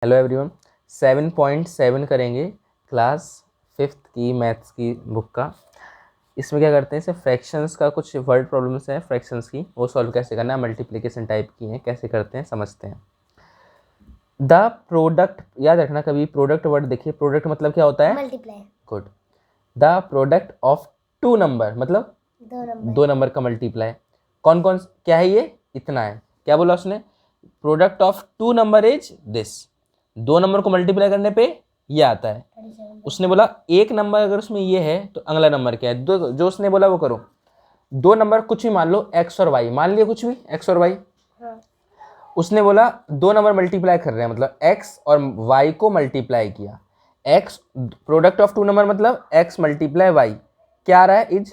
Hello everyone, 7.7 करेंगे class 5th की maths की बुक का। इसमें क्या करते हैं, इसे फ्रैक्शंस का कुछ वर्ड प्रॉब्लम्स हैं फ्रैक्शंस की, वो सॉल्व कैसे करना है, मल्टीप्लिकेशन टाइप की हैं, कैसे करते हैं समझते हैं। द प्रोडक्ट, याद रखना कभी प्रोडक्ट वर्ड देखिए, प्रोडक्ट मतलब क्या होता है, multiply. Good. The product of two number मतलब दो नंबर का मल्टीप्लाई। कौन कौन क्या है ये, इतना है। क्या बोला उसने, product of two number is this, दो नंबर को मल्टीप्लाई करने पे ये आता है। उसने बोला एक नंबर अगर उसमें ये है तो अगला नंबर क्या है, दो जो उसने बोला वो करो। दो नंबर कुछ भी मान लो, एक्स और वाई मान लिया, कुछ भी एक्स और वाई। हाँ। उसने बोला दो नंबर मल्टीप्लाई कर रहे हैं, मतलब एक्स और वाई को मल्टीप्लाई किया। X product of two number मतलब एक्स मल्टीप्लाई वाई, क्या आ रहा है, इज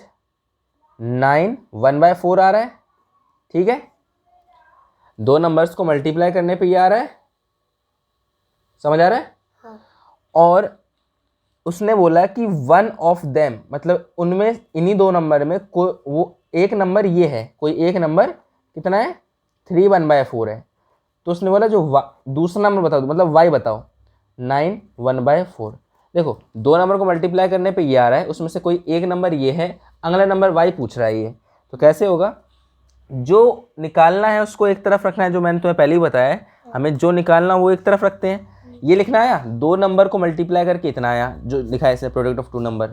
9 1/4 आ रहा है। ठीक है, दो नंबर्स को मल्टीप्लाई करने पे ये आ रहा है, समझ आ रहा है। हाँ। और उसने बोला कि वन ऑफ देम मतलब उनमें इन्हीं दो नंबर में कोई वो एक नंबर ये है, कोई एक नंबर कितना है 3 1/4 है। तो उसने बोला जो दूसरा नंबर बताओ, मतलब वाई बताओ, 9 1/4। देखो दो नंबर को मल्टीप्लाई करने पे ये आ रहा है, उसमें से कोई एक नंबर ये है, अगला नंबर वाई पूछ रहा है ये, तो कैसे होगा, जो निकालना है उसको एक तरफ रखना है, जो मैंने तुम्हें पहले ही बताया है, हमें जो निकालना वो एक तरफ रखते हैं। ये लिखना आया, दो नंबर को मल्टीप्लाई करके इतना आया, जो लिखा है इसे प्रोडक्ट ऑफ टू नंबर,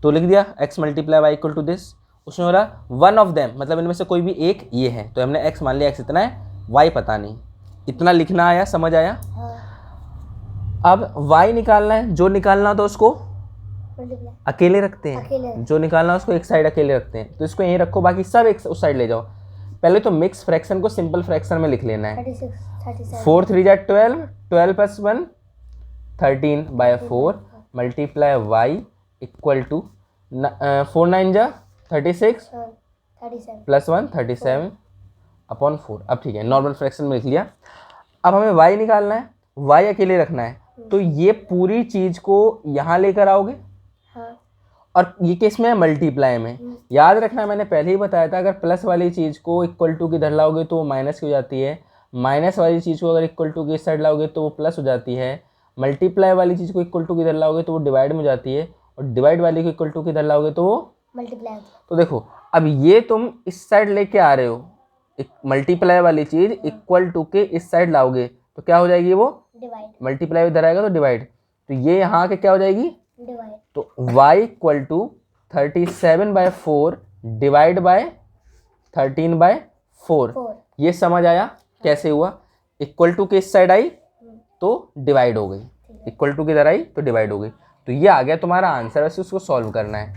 तो लिख दिया X multiply Y equal to this. उसमें बोला वन ऑफ देम मतलब इनमें से कोई भी एक ये है, तो हमने एक्स मान लिया, एक्स इतना है, वाई पता नहीं, इतना लिखना आया, समझ आया। अब वाई निकालना है, जो निकालना तो उसको अकेले रखते हैं, जो निकालना है उसको एक साइड अकेले रखते हैं, तो इसको यहीं रखो, बाकी सब एक उस साइड ले जाओ। पहले तो मिक्स फ्रैक्शन को सिंपल फ्रैक्शन में लिख लेना है। 4 3 जा 12, 12 + 1 13/4 मल्टीप्लाई वाई इक्वल टू 4 9 जा 36 + 1 37/4। अब ठीक है, नॉर्मल फ्रैक्शन में लिख लिया। अब हमें वाई निकालना है, वाई अकेले रखना है, तो ये पूरी चीज को यहाँ लेकर आओगे। हाँ। और ये किस में है, मल्टीप्लाई में। याद रखना मैंने पहले ही बताया था, अगर प्लस वाली चीज को इक्वल टू की इधर लाओगे तो वो माइनस की हो जाती है, माइनस वाली चीज को अगर इक्वल टू की इस साइड लाओगे तो वो प्लस हो जाती है, मल्टीप्लाई वाली चीज को इक्वल टू की इधर लाओगे तो वो डिवाइड में हो जाती है, और डिवाइड वाली को इक्वल टू की इधर लाओगे तो वो मल्टीप्लाई। तो देखो अब ये तुम इस साइड लेके आ रहे हो, मल्टीप्लाई वाली चीज इक्वल टू के इस साइड लाओगे तो क्या हो जाएगी, वो डिवाइड। मल्टीप्लाई इधर आएगा तो डिवाइड, तो ये यहाँ के क्या हो जाएगी, डिवाइड। तो y equal to 37/4 divide by 13/4। ये समझ आया कैसे हुआ, इक्वल टू के इस साइड आई तो डिवाइड हो गई, इक्वल टू किधर आई तो डिवाइड हो गई, तो ये आ गया तुम्हारा आंसर। वैसे उसको सॉल्व करना है,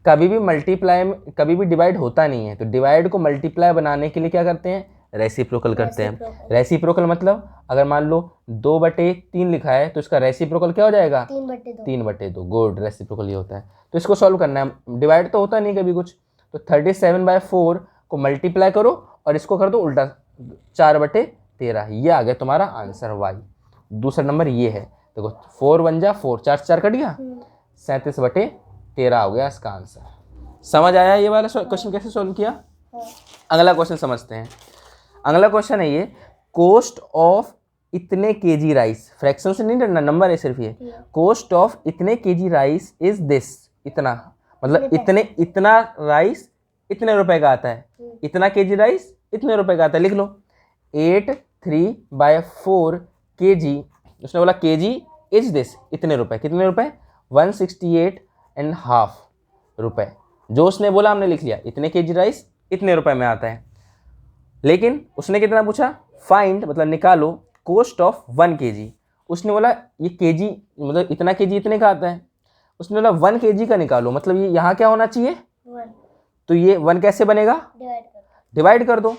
कभी भी मल्टीप्लाई में कभी भी डिवाइड होता नहीं है, तो डिवाइड को मल्टीप्लाई बनाने के लिए क्या करते हैं, रेसिप्रोकल करते हैं। रेसिप्रोकल मतलब अगर मान लो 2/3 लिखा है तो इसका रेसिप्रोकल क्या हो जाएगा, 3/2। गुड, रेसिप्रोकल ये होता है। तो इसको सॉल्व करना है, डिवाइड तो होता नहीं कभी कुछ, तो 37/4 को मल्टीप्लाई करो और इसको कर दो उल्टा 4/13, ये आ गया तुम्हारा आंसर वाई। दूसरा नंबर ये है, देखो 4 1 जा 4, 4 4 कट गया, 37/13 हो गया इसका आंसर। समझ आया ये वाला क्वेश्चन कैसे सॉल्व किया। अगला क्वेश्चन समझते हैं। अगला क्वेश्चन है ये, कॉस्ट ऑफ इतने केजी राइस, फ्रैक्शन से नहीं डरना, नंबर है सिर्फ ये, कॉस्ट ऑफ इतने केजी राइस इज दिस, इतना मतलब इतना राइस इतने रुपए का आता है, इतना केजी राइस इतने रुपए का आता है, लिख लो 83/4 केजी। उसने बोला केजी इज दिस, इतने रुपए, कितने रुपए 168.5 रुपए, जो उसने बोला हमने लिख लिया, इतने केजी राइस इतने रुपए में आता है। लेकिन उसने कितना पूछा, फाइंड मतलब निकालो कॉस्ट ऑफ 1 केजी। उसने बोला ये केजी मतलब इतना केजी इतने का आता है, उसने बोला 1 केजी का निकालो, मतलब ये यहाँ क्या होना चाहिए 1, तो ये 1 कैसे बनेगा, डिवाइड कर दो,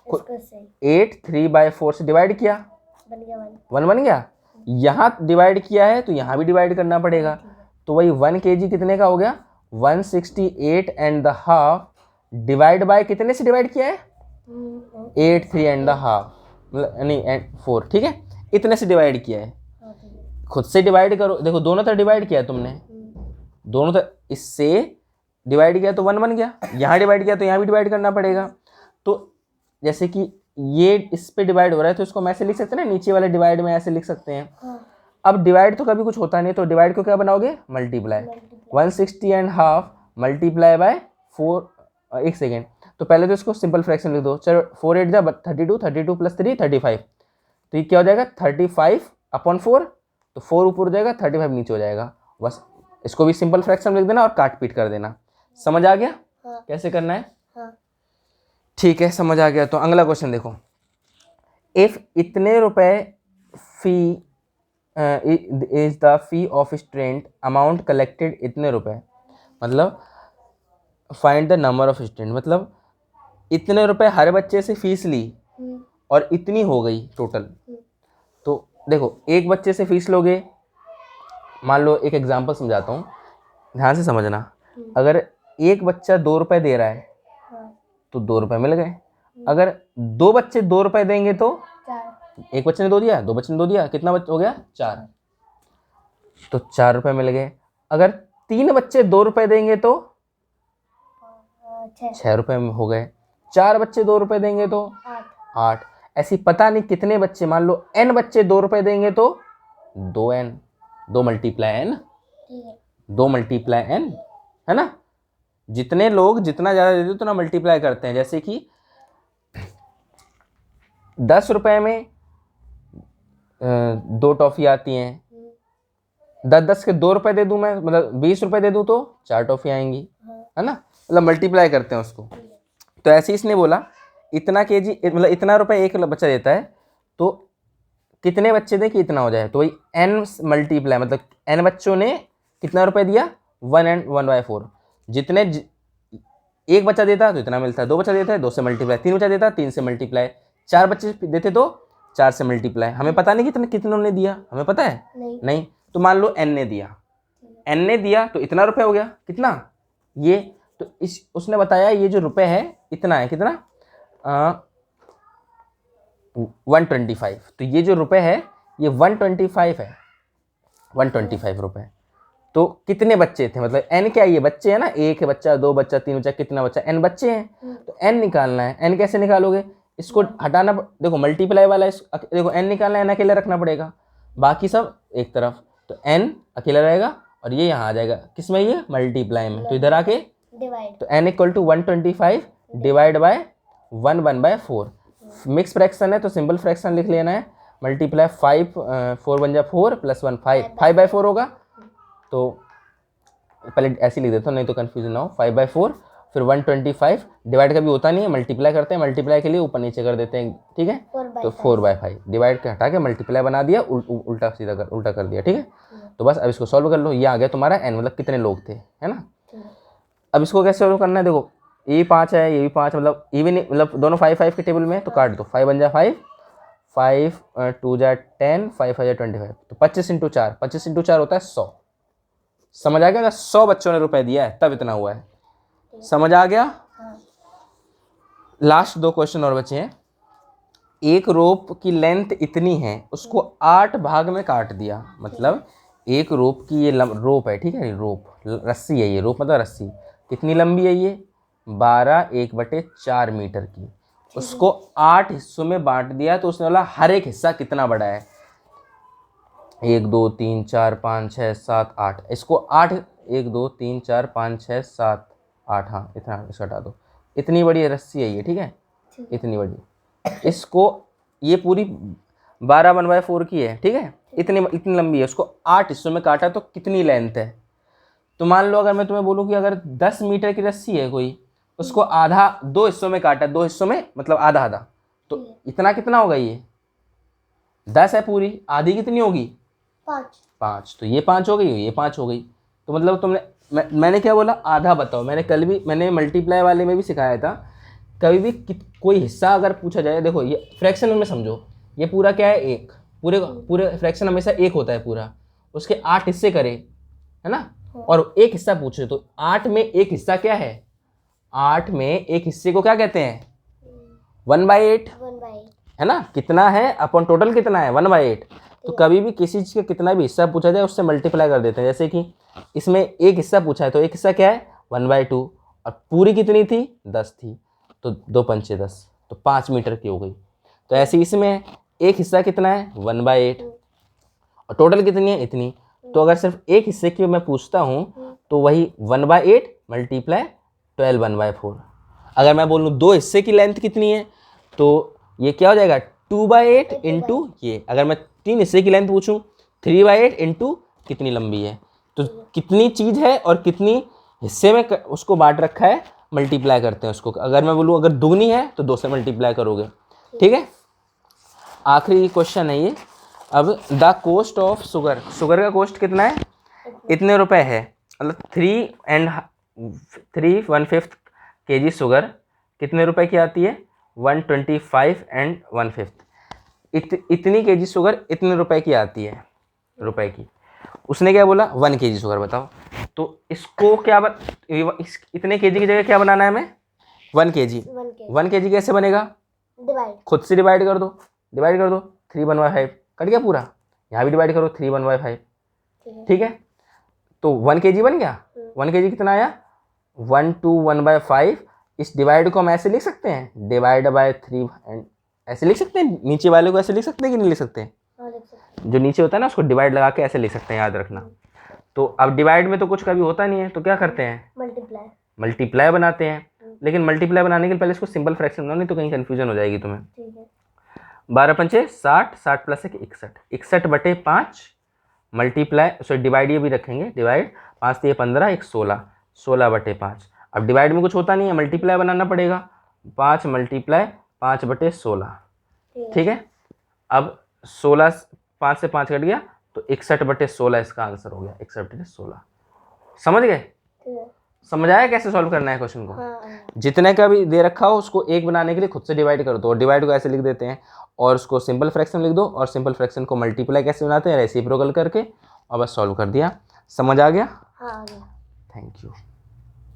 8 3/4 से डिवाइड किया, 1 बन गया। यहाँ डिवाइड किया है तो यहाँ भी डिवाइड करना पड़ेगा, तो वही 1 केजी कितने का हो गया 168.5 डिवाइड बाय कितने से डिवाइड किया है 8 3.5 नहीं 4, ठीक है, इतने से डिवाइड किया है। खुद से डिवाइड करो, देखो दोनों तरफ डिवाइड किया तुमने, दोनों तरफ इससे डिवाइड किया तो 1 बन गया, यहाँ डिवाइड किया तो यहाँ भी डिवाइड करना पड़ेगा। तो जैसे कि ये इस पे डिवाइड हो रहा है तो इसको हम ऐसे लिख सकते हैं ना, नीचे वाले डिवाइड में ऐसे लिख सकते हैं। हाँ। अब डिवाइड तो कभी कुछ होता नहीं, तो डिवाइड को क्या बनाओगे, मल्टीप्लाई। 160.5 मल्टीप्लाई बाय 4, एक सेकेंड, तो पहले तो इसको सिंपल फ्रैक्शन लिख दो। चलो 4 8 जा 32, 32 प्लस 3 35, तो ये क्या हो जाएगा 35/4, तो 4 ऊपर हो जाएगा 35 नीचे हो जाएगा। बस इसको भी सिंपल फ्रैक्शन लिख देना और काट पीट कर देना। समझ आ गया? हाँ। कैसे करना है? हाँ। ठीक है, समझ आ गया। तो अगला क्वेश्चन देखो, इफ इतने रुपए फी is the fee of student, amount collected इतने रुपए, मतलब find the number of student, मतलब इतने रुपए हर बच्चे से फीस ली और इतनी हो गई टोटल। तो देखो एक बच्चे से फीस लोगे, मान लो एक एग्जांपल समझाता हूँ, ध्यान से समझना। अगर एक बच्चा 2 रुपए दे रहा है तो 2 रुपए मिल गए। अगर 2 बच्चे 2 रुपए देंगे तो 4। एक बच्चे ने 2 दिया, 2 बच्चे ने 2 दिया, कितना हो गया 4, तो 4 रुपए मिल गए। अगर 3 बच्चे 2 रुपए देंगे तो 6 रुपए हो गए। 4 बच्चे 2 रुपए देंगे तो 8। ऐसी पता नहीं कितने बच्चे, मान लो n बच्चे 2 रुपए देंगे तो 2n, 2 multiply n, 2 multiply n, है ना। जितने लोग जितना ज़्यादा देते उतना मल्टीप्लाई करते हैं। जैसे कि 10 रुपए में 2 टॉफ़ी आती हैं, 10 के 2 रुपए दे दूं मैं, मतलब 20 रुपए दे दूं तो 4 टॉफ़ी आएंगी, है ना, मतलब मल्टीप्लाई करते हैं उसको। तो ऐसे ही इसने बोला इतना केजी, मतलब इतना रुपए एक बच्चा देता है तो कितने बच्चे दें कि इतना हो जाए, तो वही n मल्टीप्लाई, मतलब n बच्चों ने कितना रुपए दिया 1 and 1/4। जितने एक बच्चा देता है तो इतना मिलता है, 2 बच्चा देता है 2 से मल्टीप्लाई, 3 बच्चा देता है 3 से मल्टीप्लाई, 4 बच्चे देते तो 4 से मल्टीप्लाई। हमें पता नहीं कितनों ने दिया, हमें पता है नहीं। तो मान लो n ने दिया तो इतना रुपए हो गया, कितना ये, तो उसने बताया ये जो रुपए है इतना है, कितना 125। तो ये जो रुपए है ये 125 है, 125 रुपए। तो कितने बच्चे थे, मतलब n क्या, ये बच्चे है ना, एक बच्चा 2 बच्चा 3 बच्चा, कितना बच्चा n बच्चे हैं, तो n निकालना है। n कैसे निकालोगे, इसको हटाना, देखो मल्टीप्लाई वाला देखो n निकालना है, n अकेला रखना पड़ेगा, बाकी सब एक तरफ, तो n अकेला रहेगा और ये यहाँ आ जाएगा किसमें, ये मल्टीप्लाई में, तो इधर आके डिवाइड, तो n = 125 divide by 1/4। Mix fraction है तो सिंपल फ्रैक्शन लिख लेना है, मल्टीप्लाई 5 4 1 जा 4 + 1 5/4 होगा। तो पहले ऐसे लिख देता हूँ नहीं तो कन्फ्यूजन ना हो, 5/4 फिर 125, डिवाइड कभी होता नहीं है, मल्टीप्लाई करते हैं, मल्टीप्लाई के लिए ऊपर नीचे कर देते हैं, ठीक है। तो 4/5 डिवाइड के हटा के मल्टीप्लाई बना दिया, उल्टा सीधा उल्टा कर दिया, ठीक है। तो बस अब इसको सॉल्व कर लो, ये आ गया तुम्हारा n, मतलब कितने लोग थे, है ना। अब इसको कैसे सॉल्व करना है, देखो ये भी 5 है, ये भी 5, मतलब इवन, मतलब दोनों 5 के टेबल में, तो काट दो, 5 1 जा 5, 5 2 जा 10, 5 5 जा 25, तो 25 × 4, 25 × 4 होता है 100। समझ आ गया, 100 बच्चों ने रुपए दिया है तब इतना हुआ है। समझ आ गया। लास्ट 2 क्वेश्चन और बचे हैं। एक रोप की लेंथ इतनी है, उसको 8 भाग में काट दिया, मतलब एक रोप की ये रोप है, ठीक है, रोप रस्सी है, ये रोप मतलब रस्सी, कितनी लंबी है ये 12 1/4 मीटर की, उसको 8 हिस्सों में बांट दिया, तो उसने बोला हर एक हिस्सा कितना बड़ा है, 1 2 3 4 5 6 7 8, इसको 8 1 2 3 4 5 6 7 8, हाँ इतना, इसको हटा दो, इतनी बड़ी रस्सी है ये, ठीक है, इतनी बड़ी, इसको ये पूरी 12 1/4 की है, ठीक है, इतनी लंबी है, उसको 8 हिस्सों में काटा तो कितनी लेंथ है। तो मान लो अगर मैं तुम्हें बोलूँ कि अगर 10 मीटर की रस्सी है कोई, उसको आधा 2 हिस्सों में काटा, 2 हिस्सों में मतलब आधा आधा, तो इतना कितना होगा, ये 10 है पूरी, आधी कितनी होगी 5, तो ये 5 हो गई, ये 5 हो गई। तो मतलब तुमने मैंने क्या बोला, आधा बताओ। मैंने मल्टीप्लाई वाले में भी सिखाया था, कभी भी कोई हिस्सा अगर पूछा जाए, देखो ये फ्रैक्शन में समझो, ये पूरा क्या है, एक, पूरे फ्रैक्शन हमेशा एक होता है पूरा, उसके 8 हिस्से करे, है ना, और एक हिस्सा पूछे, तो 8 में एक हिस्सा क्या है, 8 में एक हिस्से को क्या कहते हैं 1/8, है ना, कितना है अपन टोटल कितना है 1/8। तो कभी भी किसी चीज़ का कितना भी हिस्सा पूछा जाए उससे मल्टीप्लाई कर देते हैं। जैसे कि इसमें एक हिस्सा पूछा है तो एक हिस्सा क्या है 1/2, और पूरी कितनी थी 10 थी, तो 2 × 5 = 10, तो 5 मीटर की हो गई। तो ऐसे इसमें है, एक हिस्सा कितना है 1/8 और टोटल कितनी है इतनी। तो अगर सिर्फ एक हिस्से की मैं पूछता हूँ तो वही 1/8 मल्टीप्लाई 12 1/4। अगर मैं बोलूँ दो हिस्से की लेंथ कितनी है तो ये क्या हो जाएगा 2/8 इंटू ये। अगर मैं तीन हिस्से की लेंथ पूछूं 3/8 इंटू कितनी लंबी है, तो कितनी चीज़ है और कितनी हिस्से में उसको बांट रखा है मल्टीप्लाई करते हैं उसको। अगर मैं बोलूँ अगर दुगनी है तो 2 से मल्टीप्लाई करोगे, ठीक है। आखिरी क्वेश्चन है ये। अब the cost of sugar, sugar का कॉस्ट कितना है इतने रुपए है, मतलब 3 1/5 kg शुगर कितने रुपए की आती है 125 1/5। इतनी kg शुगर इतने रुपए की आती है, रुपए की। उसने क्या बोला 1 kg शुगर बताओ, तो इसको क्या इतने kg की जगह क्या बनाना है हमें 1 kg। 1 kg कैसे बनेगा, डिवाइड, खुद से डिवाइड कर दो, 3 1/5 कट गया पूरा, यहाँ भी डिवाइड करो 3 1/5, ठीक है। तो 1 kg बन गया। 1 kg कितना आया 1 2 1/5। इस डिवाइड को हम ऐसे लिख सकते हैं डिवाइड बाय 3 एंड ऐसे लिख सकते हैं, नीचे वाले को ऐसे लिख सकते हैं कि नहीं लिख सकते हैं, जो नीचे होता है ना उसको डिवाइड लगा के ऐसे लिख सकते हैं, याद रखना। तो अब डिवाइड में तो कुछ कभी होता नहीं है तो क्या करते हैं मल्टीप्लाई बनाते हैं। लेकिन मल्टीप्लाई बनाने के पहले इसको सिंपल फ्रैक्शन बनाओ, नहीं तो कहीं कंफ्यूजन हो जाएगी तुम्हें। 12 पंचे 60, 60 प्लस 1 61, 61/5 मल्टीप्लाई सॉरी डिवाइड ये भी रखेंगे, डिवाइड 5 से 15 1 16, 16/5। अब डिवाइड में कुछ होता नहीं है मल्टीप्लाई बनाना पड़ेगा, 5 मल्टीप्लाई 5/16, ठीक है। अब 16 5 से 5 कट गया तो 61/16 इसका आंसर हो गया, 61/16। समझ गए, समझ आया कैसे सॉल्व करना है क्वेश्चन को। जितने का भी दे रखा हो उसको एक बनाने के लिए खुद से डिवाइड कर दो, और डिवाइड को ऐसे लिख देते हैं और उसको सिंपल फ्रैक्शन लिख दो, और सिंपल फ्रैक्शन को मल्टीप्लाई कैसे बनाते हैं रेसिप्रोकल करके, और बस सॉल्व कर दिया। समझ आ गया, हाँ। Thank you.